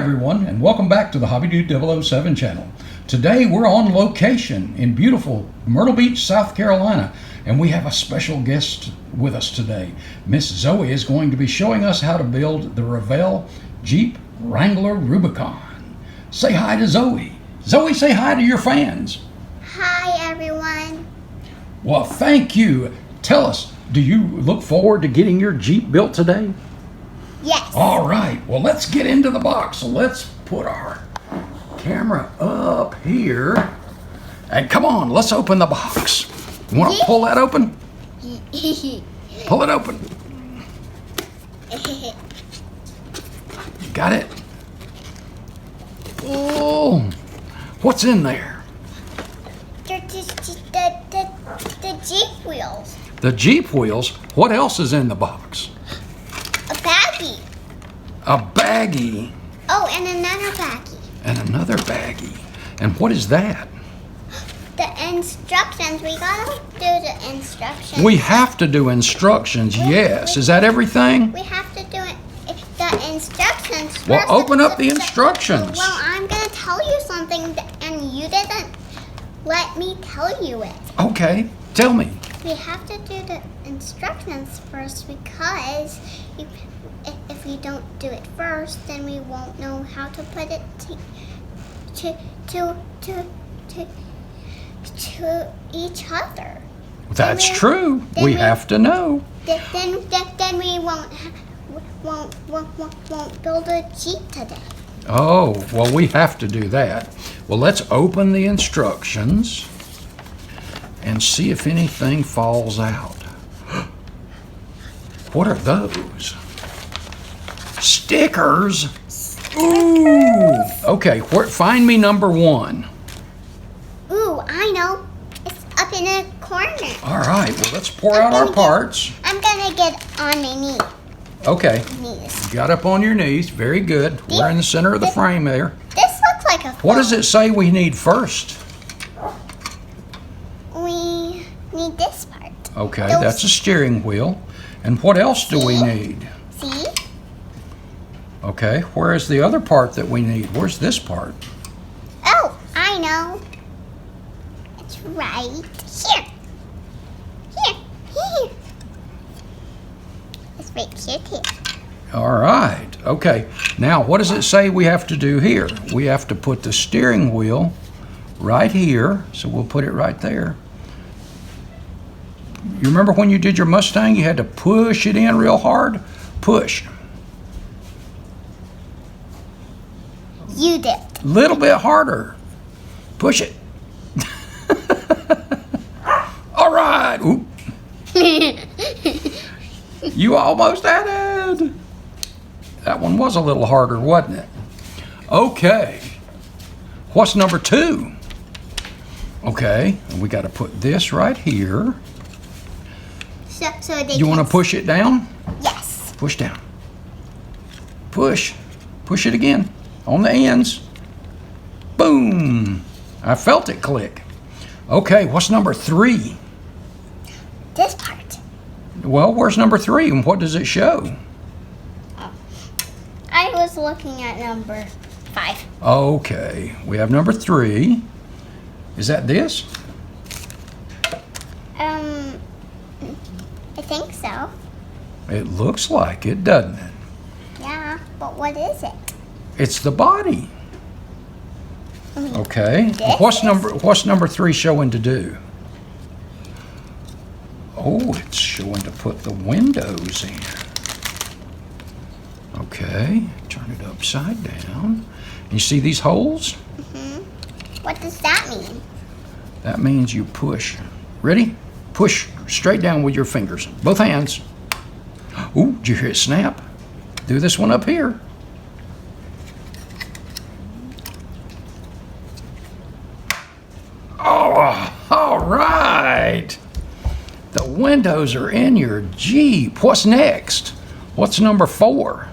everyone, and welcome back to the Hobby Dude 007 channel. Today we're on location in beautiful Myrtle Beach, South Carolina, and we have a special guest with us today. Miss Zoe is going to be showing us how to build the Revell Jeep Wrangler Rubicon. Say hi to Zoe. Zoe, say hi to your fans. Hi, everyone. Well, thank you. Tell us, do you look forward to getting your Jeep built today? Yes. All right, well, let's get into the box. So let's put our camera up here. And come on, let's open the box. You want to pull that open? Pull it open. You got it? Oh, what's in there? The Jeep wheels. The Jeep wheels? What else is in the box? A baggie. A baggie. Oh, and another baggie. And another baggie. And what is that? The instructions. We gotta do the instructions. We have to do instructions, yes. Is that everything? We have to do it. The instructions first. Well, open up the instructions. Well, I'm gonna tell you something, and you didn't let me tell you it. Okay, tell me. We have to do the instructions first because if we don't do it first, then we won't know how to put it to each other. That's true. We have to know. Then we won't build a Jeep today. Oh, well, we have to do that. Well, let's open the instructions and see if anything falls out. What are those? Stickers? Ooh! Okay, find me number 1. Ooh, I know. It's up in a corner. All right, well, let's pour out our parts. I'm gonna get on my knee. Okay. Knees. You got up on your knees. Very good. We're in the center of the frame there. This looks like a phone. What does it say we need first? We need this part. Okay, that's a steering wheel. And what else do we need? See? Okay, where is the other part that we need? Where's this part? Oh, I know. It's right here. Here. It's right here too. All right, okay. Now, what does it say we have to do here? We have to put the steering wheel right here, so we'll put it right there. You remember when you did your Mustang, you had to push it in real hard? Push. You did. A little bit harder. Push it. All right. Oop. You almost had it. That one was a little harder, wasn't it? Okay. What's number 2? Okay, we got to put this right here. So You want to push it down? Yes. Push down. Push. Push it again. On the ends. Boom. I felt it click. Okay, what's number 3? This part. Well, where's number 3 and what does it show? I was looking at number 5. Okay, we have number 3. Is that this? I think so. It looks like it, doesn't it? Yeah, but what is it? It's the body. Okay. What's number 3 showing to do? Oh, it's showing to put the windows in. Okay, turn it upside down. You see these holes? What does that mean? That means you push. Ready? Push straight down with your fingers. Both hands. Ooh, did you hear it snap? Do this one up here. Oh, all right. The windows are in your Jeep. What's next? What's number 4?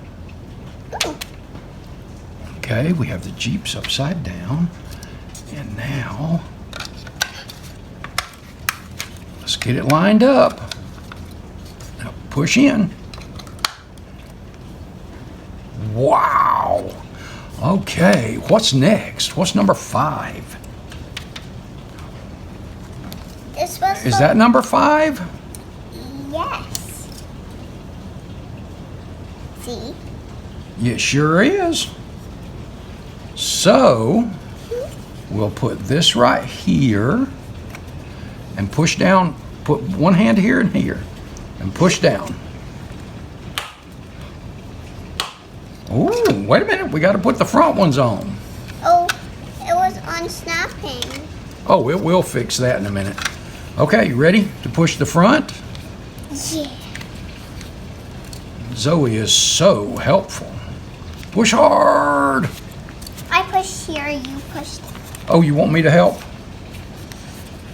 Okay, we have the Jeeps upside down. And now, let's get it lined up. Now push in. Wow. Okay, what's next? What's number 5? This was Is that number 5? Yes. See? It sure is. So, we'll put this right here and push down. Put one hand here and here and push down. Oh, wait a minute. We got to put the front ones on. Oh, it was unsnapping. Oh, it will fix that in a minute. Okay, you ready to push the front? Yeah. Zoe is so helpful. Push hard. I pushed here, you pushed. Oh, you want me to help?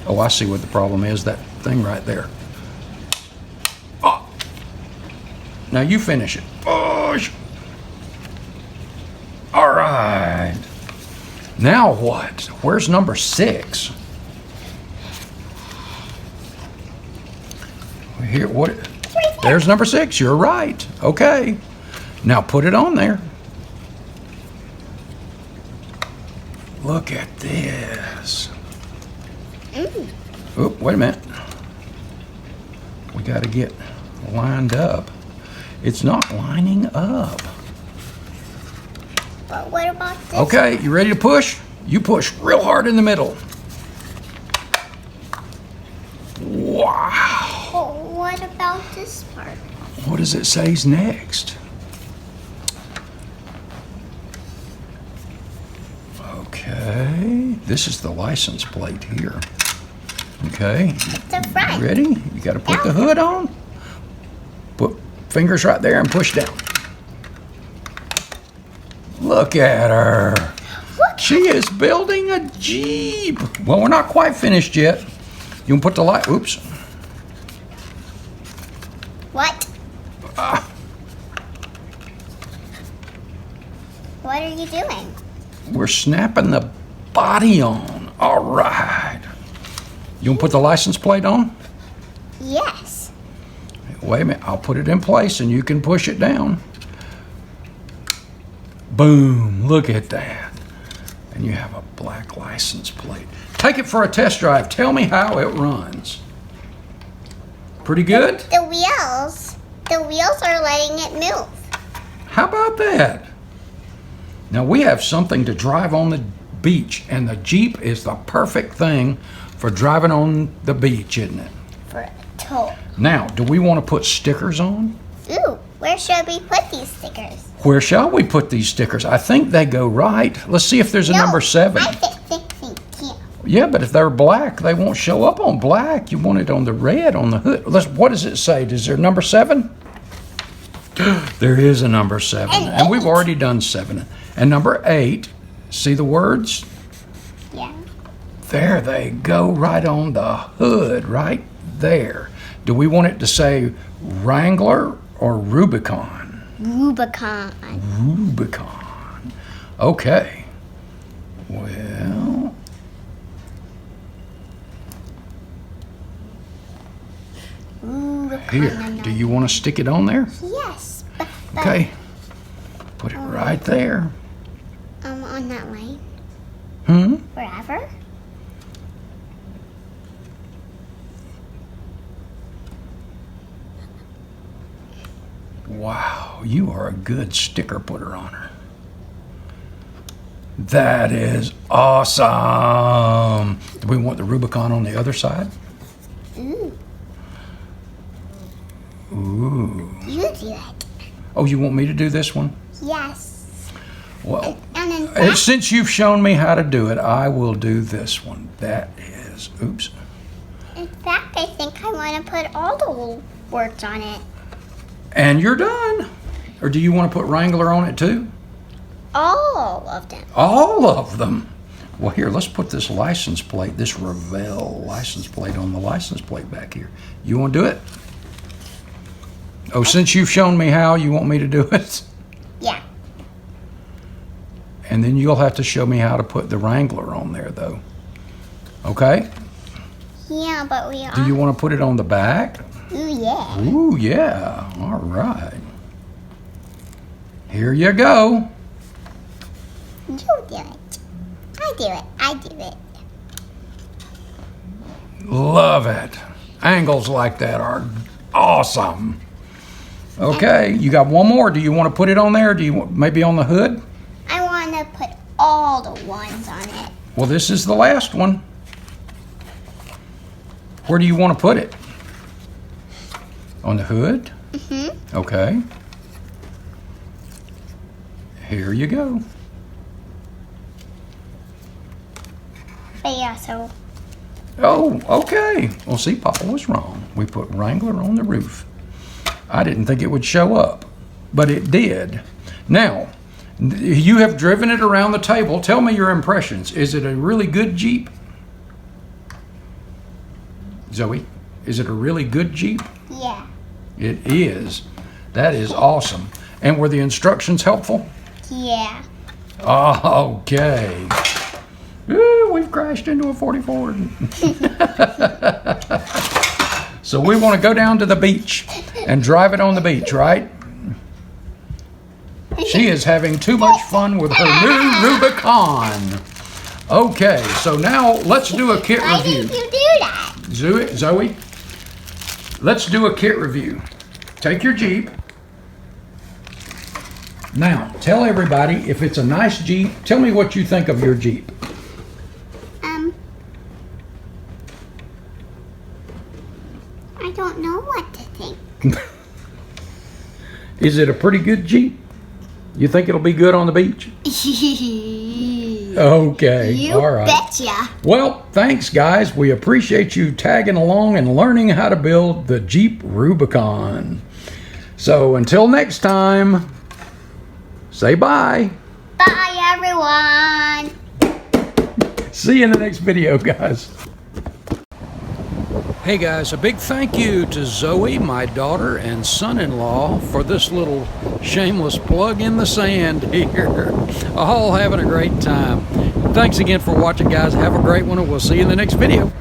Oh, I see what the problem is. That thing right there. Oh. Now you finish it. Push. All right. Now what? Where's number 6? Here, what? Right There's number 6. You're right. Okay. Now put it on there. Look at this. Oh, wait a minute. We got to get lined up. It's not lining up. But what about this? Okay, you ready to push? You push real hard in the middle. Wow. But what about this part? What does it say's next? Okay, this is the license plate here. Okay, The front. ready? You got to put the hood on. Put fingers right there and push down. Look at her. Look. She is building a Jeep. Well, we're not quite finished yet. You can put the light. Oops. What? What are you doing? We're snapping the body on. All right. You want to put the license plate on? Yes. Wait a minute. I'll put it in place and you can push it down. Boom. Look at that. And you have a black license plate. Take it for a test drive. Tell me how it runs. Pretty good? The wheels are letting it move. How about that? Now we have something to drive on the beach, and the Jeep is the perfect thing for driving on the beach, isn't it? For a tow. Now, do we want to put stickers on? Ooh, where should we put these stickers? Where shall we put these stickers? I think they go right. Let's see if there's a number 7. I think yeah. Yeah, but if they're black, they won't show up on black. You want it on the red, on the hood. What does it say? Is there number 7? There is a number 7, and we've already done 7. And number 8, see the words? Yeah. There they go, right on the hood, right there. Do we want it to say Wrangler or Rubicon? Rubicon. Rubicon. Okay. Well, Rubicon. here, do you want to stick it on there? Yes. But, Okay. Put it right there. On that line. Forever? Wow, you are a good sticker putter on her. That is awesome. Do we want the Rubicon on the other side? Ooh. Ooh. You do it. Oh, you want me to do this one? Yes. Well, And in fact, since you've shown me how to do it, I will do this one. That is, oops. I think I want to put all the words on it. And you're done. Or do you want to put Wrangler on it too? All of them. All of them. Well, here, let's put this license plate, this Revell license plate on the license plate back here. You want to do it? Oh, since you've shown me how, you want me to do it? Yeah. And then you'll have to show me how to put the Wrangler on there, though. Okay? Yeah, but we are. Do you want to put it on the back? Ooh, yeah. Ooh, yeah. All right. Here you go. You do it. I do it. I do it. Love it. Angles like that are awesome. Okay, you got one more. Do you want to put it on there? Do you want maybe on the hood? I want to put all the ones on it. Well, this is the last one. Where do you want to put it? On the hood? Mm-hmm. Okay. Here you go. But yeah, so. Oh, okay. Well, see, Papa was wrong. We put Wrangler on the roof. I didn't think it would show up, but it did. Now, you have driven it around the table. Tell me your impressions. Is it a really good Jeep? Zoe, is it a really good Jeep? Yeah. It is. That is awesome. And were the instructions helpful? Yeah. Okay. Ooh, we've crashed into a 44. So we want to go down to the beach and drive it on the beach, right? She is having too much fun with her new Rubicon. Okay, so now let's do a kit Why review. did you do that? Zoe, let's do a kit review. Take your Jeep. Now, tell everybody if it's a nice Jeep. Tell me what you think of your Jeep. I don't know what to think. Is it a pretty good Jeep? You think it'll be good on the beach? Okay, You all right. betcha. Well, thanks, guys. We appreciate you tagging along and learning how to build the Jeep Rubicon. So until next time, say bye. Bye, everyone. See you in the next video, guys. Hey guys, a big thank you to Zoe, my daughter and son-in-law, for this little shameless plug in the sand here. All having a great time. Thanks again for watching, guys. Have a great one, and we'll see you in the next video.